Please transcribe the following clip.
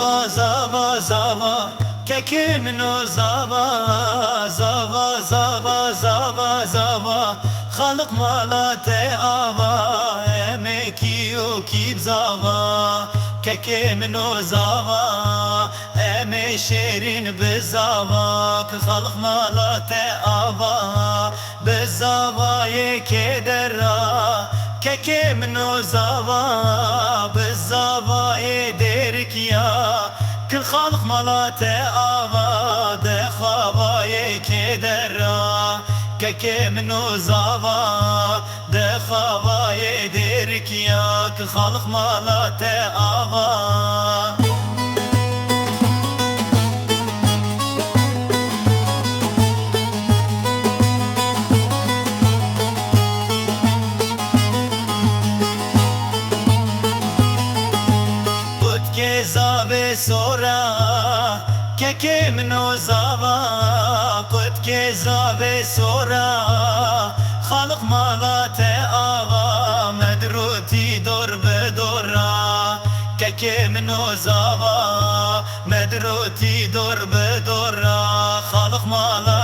zava zava zava kekim no zava zava zava zava zava Xalq malate ava emeki yok zava kekim no zava eme şerin bezava Xalq malate ava bezavayı kedera kekim no zava bezavayı derik ya Kıl halk malate ava de havayı kedera kekim no zava de havayı derik ya Kıl halk malate ava Zave sora kekim no zava Kut ke zave sora Xalq malate ava Medruti dor bedora kekim no zava Medruti dor bedora Xalq malate